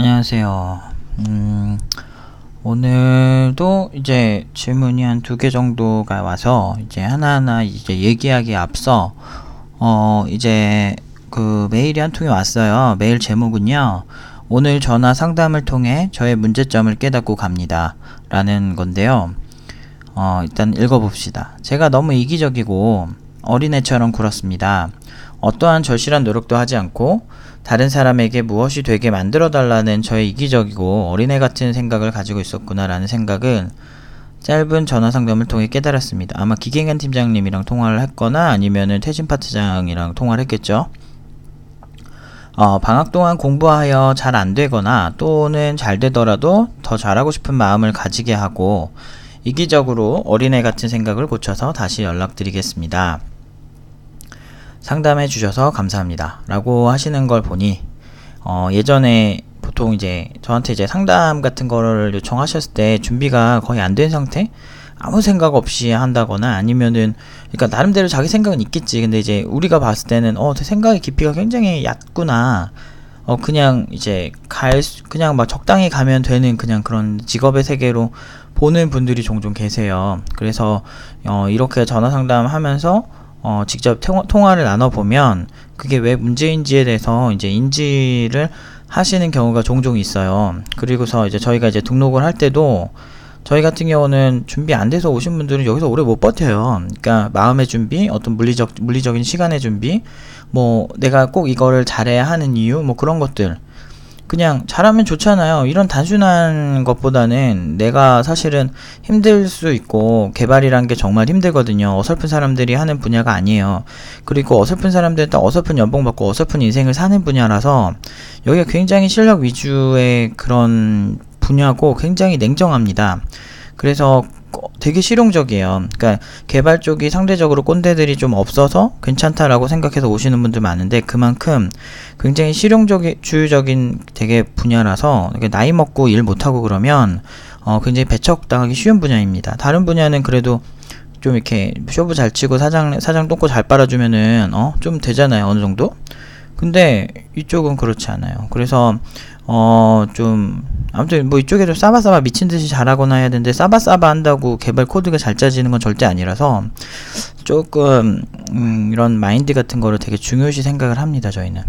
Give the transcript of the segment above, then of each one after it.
안녕하세요. 오늘도 이제 질문이 한 2개 정도가 와서 이제 하나하나 이제 얘기하기에 앞서 이제 그 메일이 한 통이 왔어요. 메일 제목은요, 오늘 전화 상담을 통해 저의 문제점을 깨닫고 갑니다 라는 건데요. 일단 읽어봅시다. 제가 너무 이기적이고 어린애처럼 굴었습니다. 어떠한 절실한 노력도 하지 않고 다른 사람에게 무엇이 되게 만들어달라는 저의 이기적이고 어린애 같은 생각을 가지고 있었구나 라는 생각을 짧은 전화 상담을 통해 깨달았습니다. 아마 기계인간 팀장님이랑 통화를 했거나 아니면은 퇴진 파트장이랑 통화를 했겠죠. 방학 동안 공부하여 잘 안되거나 또는 잘 되더라도 더 잘하고 싶은 마음을 가지게 하고 이기적으로 어린애 같은 생각을 고쳐서 다시 연락드리겠습니다. 상담해 주셔서 감사합니다 라고 하시는 걸 보니 예전에 보통 이제 저한테 이제 상담 같은 거를 요청하셨을 때 준비가 거의 안 된 상태? 아무 생각 없이 한다거나 아니면은, 그러니까 나름대로 자기 생각은 있겠지. 근데 이제 우리가 봤을 때는 생각의 깊이가 굉장히 얕구나. 그냥 이제 그냥 막 적당히 가면 되는 그냥 그런 직업의 세계로 보는 분들이 종종 계세요. 그래서 이렇게 전화 상담하면서 직접 통화를 나눠보면 그게 왜 문제인지에 대해서 이제 인지를 하시는 경우가 종종 있어요. 그리고서 이제 저희가 이제 등록을 할 때도 저희 같은 경우는 준비 안 돼서 오신 분들은 여기서 오래 못 버텨요. 그러니까 마음의 준비, 어떤 물리적인 시간의 준비, 뭐 내가 꼭 이거를 잘해야 하는 이유, 뭐 그런 것들 그냥 잘하면 좋잖아요. 이런 단순한 것보다는 내가 사실은 힘들 수 있고 개발이란 게 정말 힘들거든요. 어설픈 사람들이 하는 분야가 아니에요. 그리고 어설픈 사람들은 딱 어설픈 연봉 받고 어설픈 인생을 사는 분야라서 여기가 굉장히 실력 위주의 그런 분야고 굉장히 냉정합니다. 그래서 되게 실용적이에요. 그러니까 개발 쪽이 상대적으로 꼰대들이 좀 없어서 괜찮다라고 생각해서 오시는 분들 많은데, 그만큼 굉장히 주의적인 되게 분야라서 나이 먹고 일 못하고 그러면 굉장히 배척당하기 쉬운 분야입니다. 다른 분야는 그래도 좀 이렇게 쇼부 잘 치고 사장 똥꼬 잘 빨아주면은 좀 되잖아요, 어느 정도. 근데 이쪽은 그렇지 않아요. 그래서 좀 아무튼 뭐 이쪽에 좀 싸바싸바 미친듯이 잘하거나 해야 되는데, 싸바싸바 한다고 개발 코드가 잘 짜지는 건 절대 아니라서 조금 이런 마인드 같은 거를 되게 중요시 생각을 합니다, 저희는.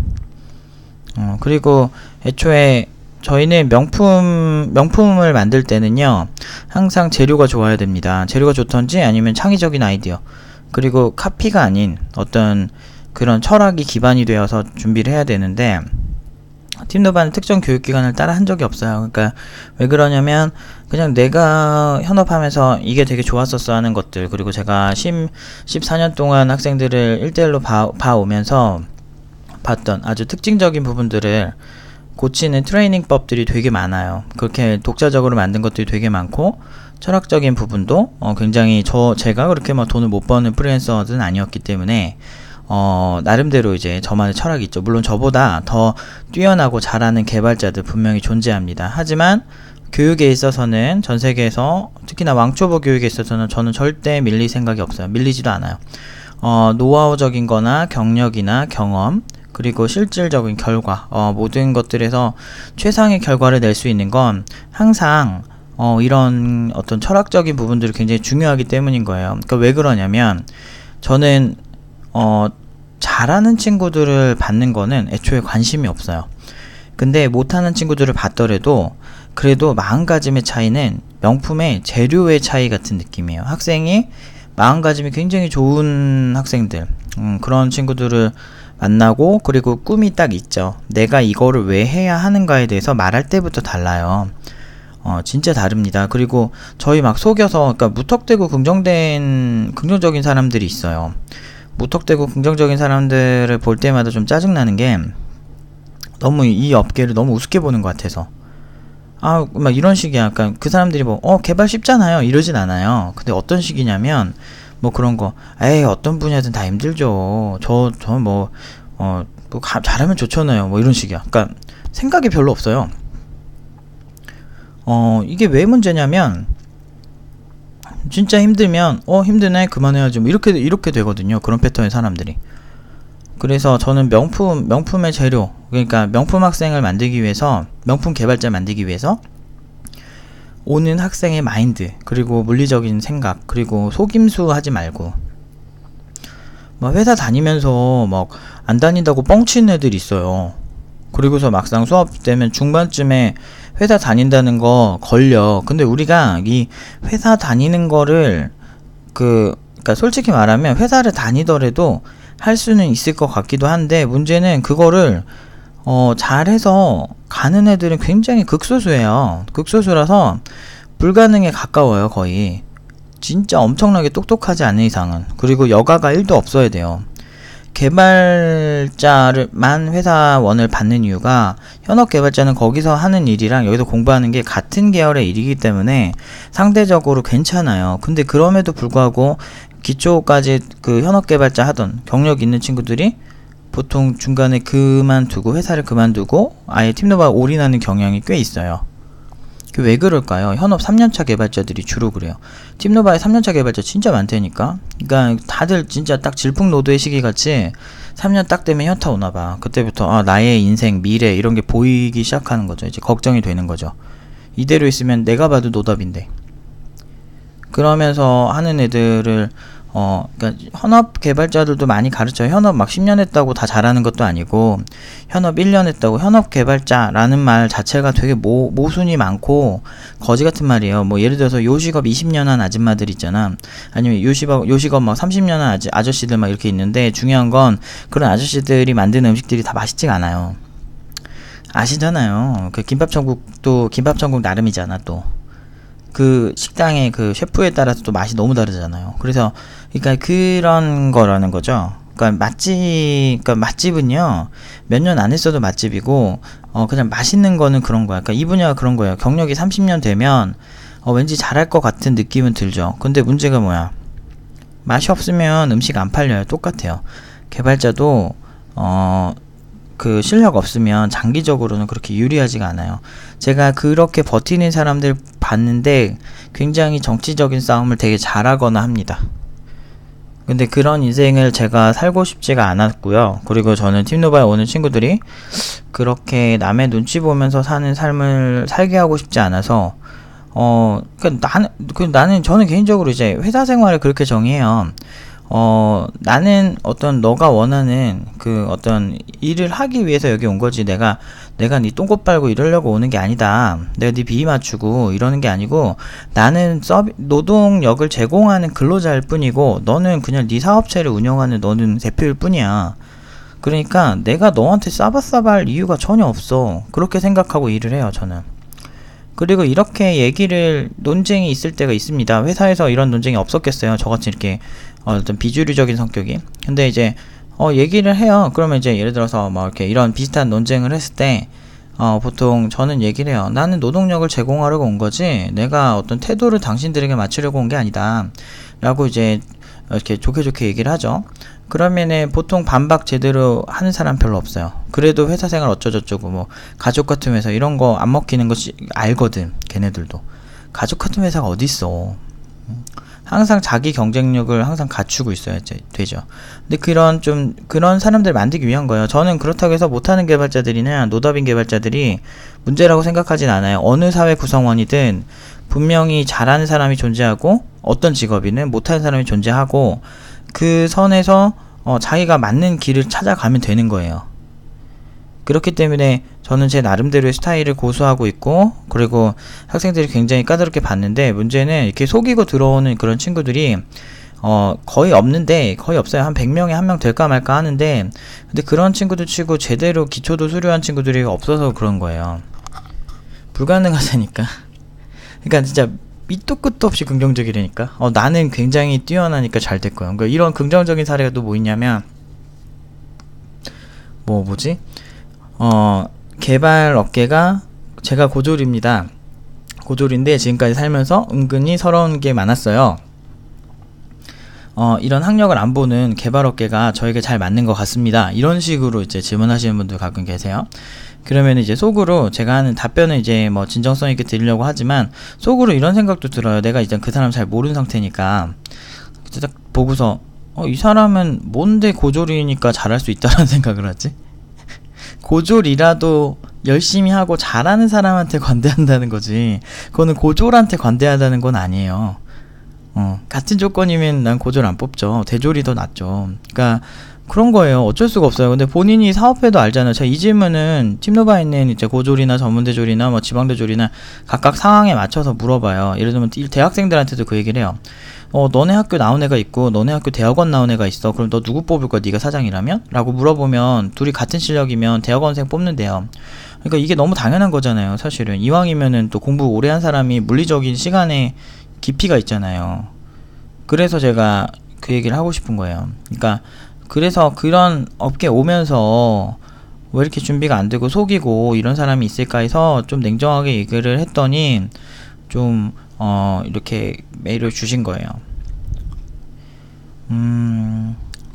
그리고 애초에 저희는 명품을 만들 때는요, 항상 재료가 좋아야 됩니다. 재료가 좋던지 아니면 창의적인 아이디어, 그리고 카피가 아닌 어떤 그런 철학이 기반이 되어서 준비를 해야 되는데, 팀노바는 특정 교육기관을 따라 한 적이 없어요. 그러니까 왜 그러냐면 그냥 내가 현업하면서 이게 되게 좋았었어 하는 것들, 그리고 제가 14년 동안 학생들을 1대1로 봐오면서 봤던 아주 특징적인 부분들을 고치는 트레이닝법들이 되게 많아요. 그렇게 독자적으로 만든 것들이 되게 많고, 철학적인 부분도 굉장히 제가 그렇게 막 돈을 못 버는 프리랜서는 아니었기 때문에 나름대로 이제 저만의 철학이 있죠. 물론 저보다 더 뛰어나고 잘하는 개발자들 분명히 존재합니다. 하지만 교육에 있어서는 전 세계에서 특히나 왕초보 교육에 있어서는 저는 절대 밀릴 생각이 없어요. 밀리지도 않아요. 노하우적인 거나 경력이나 경험, 그리고 실질적인 결과, 모든 것들에서 최상의 결과를 낼 수 있는 건 항상 이런 어떤 철학적인 부분들이 굉장히 중요하기 때문인 거예요. 그러니까 왜 그러냐면 저는 잘하는 친구들을 받는 거는 애초에 관심이 없어요. 근데 못하는 친구들을 받더라도 그래도 마음가짐의 차이는 명품의 재료의 차이 같은 느낌이에요. 학생이 마음가짐이 굉장히 좋은 학생들, 그런 친구들을 만나고, 그리고 꿈이 딱 있죠. 내가 이거를 왜 해야 하는가에 대해서 말할 때부터 달라요. 진짜 다릅니다. 그리고 저희 막 속여서, 그러니까 무턱대고 긍정적인 사람들이 있어요. 무턱대고 긍정적인 사람들을 볼 때마다 좀 짜증나는 게, 너무 이 업계를 너무 우습게 보는 것 같아서 막 이런 식이야. 그러니까 그 사람들이 개발 쉽잖아요 이러진 않아요. 근데 어떤 식이냐면 뭐 그런 거, 에이 어떤 분야든 다 힘들죠, 잘하면 좋잖아요, 뭐 이런 식이야. 그러니까 생각이 별로 없어요. 이게 왜 문제냐면, 진짜 힘들면 힘드네 그만해야지 뭐 이렇게 되거든요, 그런 패턴의 사람들이. 그래서 저는 명품의 재료, 그러니까 명품 학생을 만들기 위해서, 명품 개발자 만들기 위해서 오는 학생의 마인드, 그리고 물리적인 생각, 그리고 속임수 하지 말고, 뭐 회사 다니면서 막 안 다닌다고 뻥치는 애들 있어요. 그리고서 막상 수업 되면 중반쯤에 회사 다닌다는 거 걸려. 근데 우리가 이 회사 다니는 거를 그러니까 솔직히 말하면 회사를 다니더라도 할 수는 있을 것 같기도 한데, 문제는 그거를 잘해서 가는 애들은 굉장히 극소수예요. 극소수라서 불가능에 가까워요, 거의. 진짜 엄청나게 똑똑하지 않은 이상은. 그리고 여가가 1도 없어야 돼요. 개발자만 회사원을 받는 이유가, 현업 개발자는 거기서 하는 일이랑 여기서 공부하는 게 같은 계열의 일이기 때문에 상대적으로 괜찮아요. 근데 그럼에도 불구하고 기초까지 그 현업 개발자 하던 경력 있는 친구들이 보통 중간에 그만두고, 회사를 그만두고 아예 팀노바에 올인하는 경향이 꽤 있어요. 왜 그럴까요? 현업 3년차 개발자들이 주로 그래요. 팀노바에 3년차 개발자 진짜 많다니까. 그러니까 다들 진짜 딱 질풍노도의 시기같이 3년 딱 되면 현타 오나봐. 그때부터 나의 인생, 미래 이런 게 보이기 시작하는 거죠. 이제 걱정이 되는 거죠. 이대로 있으면 내가 봐도 노답인데. 그러면서 하는 애들을 그러니까 현업 개발자들도 많이 가르쳐요. 현업 막 10년 했다고 다 잘하는 것도 아니고, 현업 1년 했다고 현업 개발자라는 말 자체가 되게 모순이 많고 거지 같은 말이에요. 뭐 예를 들어서 요식업 20년 한 아줌마들 있잖아. 아니면 요식업 막 30년 한 아저씨들 막 이렇게 있는데, 중요한 건 그런 아저씨들이 만드는 음식들이 다 맛있지가 않아요. 아시잖아요. 그 김밥천국도 김밥천국 나름이잖아. 또 그 식당의 그 셰프에 따라서 또 맛이 너무 다르잖아요. 그래서 그러니까 그런 거라는 거죠. 그러니까 맛집은요, 몇 년 안 했어도 맛집이고, 그냥 맛있는 거는 그런 거야. 그러니까 이 분야가 그런 거예요. 경력이 30년 되면 왠지 잘할 것 같은 느낌은 들죠. 근데 문제가 뭐야? 맛이 없으면 음식 안 팔려요. 똑같아요. 개발자도 그 실력 없으면 장기적으로는 그렇게 유리하지가 않아요. 제가 그렇게 버티는 사람들 봤는데 굉장히 정치적인 싸움을 되게 잘하거나 합니다. 근데 그런 인생을 제가 살고 싶지가 않았고요. 그리고 저는 팀노바에 오는 친구들이 그렇게 남의 눈치 보면서 사는 삶을 살게 하고 싶지 않아서, 저는 개인적으로 이제 회사 생활을 그렇게 정의해요. 나는 너가 원하는 그 어떤 일을 하기 위해서 여기 온 거지, 내가 네 똥꼬 빨고 이러려고 오는 게 아니다. 내가 네 비위 맞추고 이러는 게 아니고, 나는 노동력을 제공하는 근로자일 뿐이고, 너는 그냥 네 사업체를 운영하는 너는 대표일 뿐이야. 그러니까 내가 너한테 싸바싸바할 이유가 전혀 없어. 그렇게 생각하고 일을 해요, 저는. 그리고 이렇게 논쟁이 있을 때가 있습니다. 회사에서 이런 논쟁이 없었겠어요, 저같이 이렇게 어떤 비주류적인 성격이. 근데 이제 얘기를 해요. 그러면 이제 예를 들어서 뭐 이렇게 이런 비슷한 논쟁을 했을 때 보통 저는 얘기를 해요. 나는 노동력을 제공하려고 온 거지, 내가 어떤 태도를 당신들에게 맞추려고 온 게 아니다 라고 이제 이렇게 좋게 얘기를 하죠. 그러면은 보통 반박 제대로 하는 사람 별로 없어요. 그래도 회사 생활 어쩌저쩌고 뭐 가족 같은 회사 이런 거 안 먹히는 거 알거든. 걔네들도 가족 같은 회사가 어딨어. 항상 자기 경쟁력을 항상 갖추고 있어야 되죠. 근데 그런 사람들 만들기 위한 거예요. 저는 그렇다고 해서 못하는 개발자들이나 노답인 개발자들이 문제라고 생각하진 않아요. 어느 사회 구성원이든 분명히 잘하는 사람이 존재하고, 어떤 직업이든 못하는 사람이 존재하고, 그 선에서 자기가 맞는 길을 찾아가면 되는 거예요. 그렇기 때문에 저는 제 나름대로의 스타일을 고수하고 있고, 그리고 학생들이 굉장히 까다롭게 봤는데, 문제는 이렇게 속이고 들어오는 그런 친구들이 거의 없어요. 한 100명에 1명 될까 말까 하는데, 근데 그런 친구들 치고 제대로 기초도 수료한 친구들이 없어서 그런 거예요. 불가능하다니까. 그러니까 진짜 밑도 끝도 없이 긍정적이라니까. 나는 굉장히 뛰어나니까 잘 될 거야. 그러니까 이런 긍정적인 사례가 또 뭐 있냐면, 개발 업계가, 제가 고졸입니다. 고졸인데 지금까지 살면서 은근히 서러운 게 많았어요. 이런 학력을 안 보는 개발 업계가 저에게 잘 맞는 것 같습니다. 이런 식으로 이제 질문하시는 분들 가끔 계세요. 그러면 이제 속으로 제가 하는 답변을 이제 뭐 진정성 있게 드리려고 하지만, 속으로 이런 생각도 들어요. 내가 이제 그 사람 잘 모르는 상태니까 딱 보고서 이 사람은 뭔데 고졸이니까 잘할 수 있다는 생각을 하지? 고졸이라도 열심히 하고 잘하는 사람한테 관대한다는 거지. 그거는 고졸한테 관대하다는 건 아니에요. 같은 조건이면 난 고졸 안 뽑죠. 대졸이 더 낫죠. 그러니까 그런 거예요. 어쩔 수가 없어요. 근데 본인이 사업해도 알잖아요. 제가 이 질문은 팀노바에 있는 이제 고졸이나 전문대졸이나 뭐 지방대졸이나 각각 상황에 맞춰서 물어봐요. 예를 들면 대학생들한테도 그 얘기를 해요. 너네 학교 나온 애가 있고 너네 학교 대학원 나온 애가 있어. 그럼 너 누구 뽑을 거야? 네가 사장이라면? 라고 물어보면 둘이 같은 실력이면 대학원생 뽑는데요. 그러니까 이게 너무 당연한 거잖아요. 사실은 이왕이면은 또 공부 오래 한 사람이 물리적인 시간에 깊이가 있잖아요. 그래서 제가 그 얘기를 하고 싶은 거예요. 그러니까 그래서 그런 업계 오면서 왜 이렇게 준비가 안 되고 속이고 이런 사람이 있을까 해서 좀 냉정하게 얘기를 했더니 좀 이렇게 메일을 주신 거예요.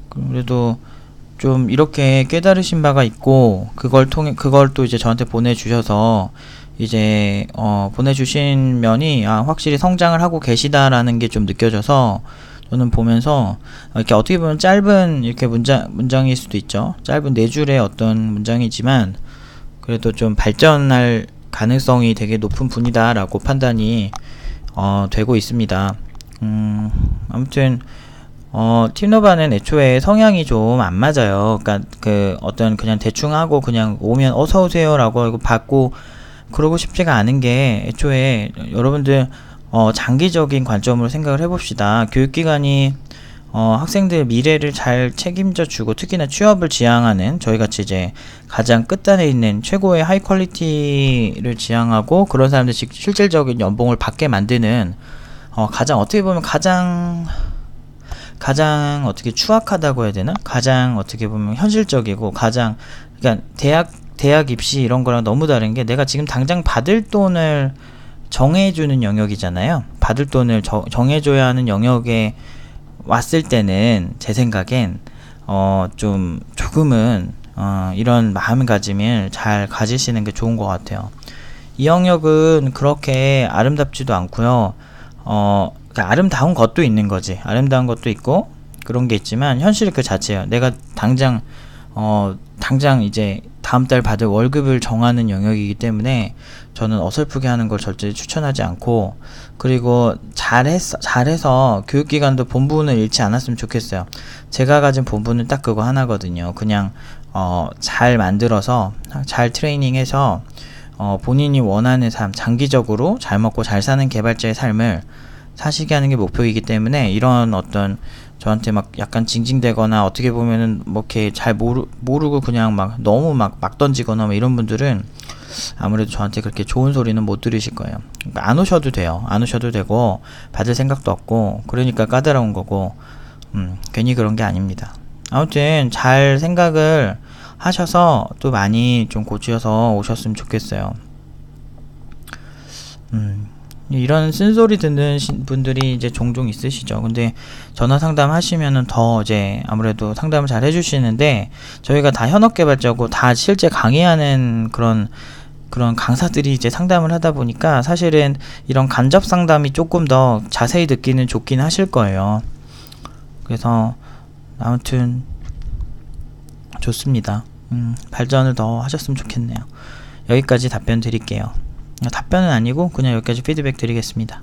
그래도 좀 이렇게 깨달으신 바가 있고 그걸 또 이제 저한테 보내주셔서 이제 보내주신 면이 확실히 성장을 하고 계시다라는 게 좀 느껴져서 저는 보면서 이렇게 어떻게 보면 짧은 이렇게 문장일 수도 있죠. 짧은 네 줄의 어떤 문장이지만 그래도 좀 발전할 가능성이 되게 높은 분이다라고 판단이 되고 있습니다. 아무튼 팀노바는 애초에 성향이 좀 안 맞아요. 그러니까 그 어떤 그냥 대충 하고 그냥 오면 어서 오세요라고 하고 받고 그러고 싶지가 않은 게 애초에 여러분들 장기적인 관점으로 생각을 해봅시다. 교육기관이 학생들 미래를 잘 책임져 주고 특히나 취업을 지향하는 저희같이 이제 가장 끝단에 있는 최고의 하이 퀄리티를 지향하고 그런 사람들 실질적인 연봉을 받게 만드는 가장 어떻게 보면 가장 어떻게 추악하다고 해야 되나? 가장 어떻게 보면 현실적이고 가장 그러니까 대학 입시 이런 거랑 너무 다른 게 내가 지금 당장 받을 돈을 정해주는 영역이잖아요. 받을 돈을 정해줘야 하는 영역에 왔을 때는 제 생각엔 조금은 이런 마음가짐을 잘 가지시는 게 좋은 것 같아요. 이 영역은 그렇게 아름답지도 않고요. 그러니까 아름다운 것도 있는 거지. 아름다운 것도 있고 그런 게 있지만 현실이 그 자체예요. 내가 당장 이제 다음 달 받을 월급을 정하는 영역이기 때문에 저는 어설프게 하는 걸 절대 추천하지 않고 그리고 잘해서 교육기관도 본분을 잃지 않았으면 좋겠어요. 제가 가진 본분은 딱 그거 하나거든요. 그냥 잘 만들어서 잘 트레이닝해서 본인이 원하는 삶, 장기적으로 잘 먹고 잘 사는 개발자의 삶을 사시게 하는 게 목표이기 때문에 이런 어떤 저한테 막 약간 징징대거나 어떻게 보면은 뭐 이렇게 잘 모르고 그냥 막 너무 막 던지거나 뭐 이런 분들은 아무래도 저한테 그렇게 좋은 소리는 못 들으실 거예요. 그러니까 안 오셔도 돼요. 안 오셔도 되고 받을 생각도 없고 그러니까 까다로운 거고 괜히 그런 게 아닙니다. 아무튼 잘 생각을 하셔서 또 많이 좀 고치셔서 오셨으면 좋겠어요. 이런 쓴소리 듣는 분들이 이제 종종 있으시죠. 근데 전화 상담 하시면은 더 이제 아무래도 상담을 잘 해주시는데 저희가 다 현업 개발자고 다 실제 강의하는 그런 강사들이 이제 상담을 하다 보니까 사실은 이런 간접 상담이 조금 더 자세히 듣기는 좋긴 하실 거예요. 그래서 아무튼 좋습니다. 발전을 더 하셨으면 좋겠네요. 여기까지 답변 드릴게요. 답변은 아니고 그냥 여기까지 피드백 드리겠습니다.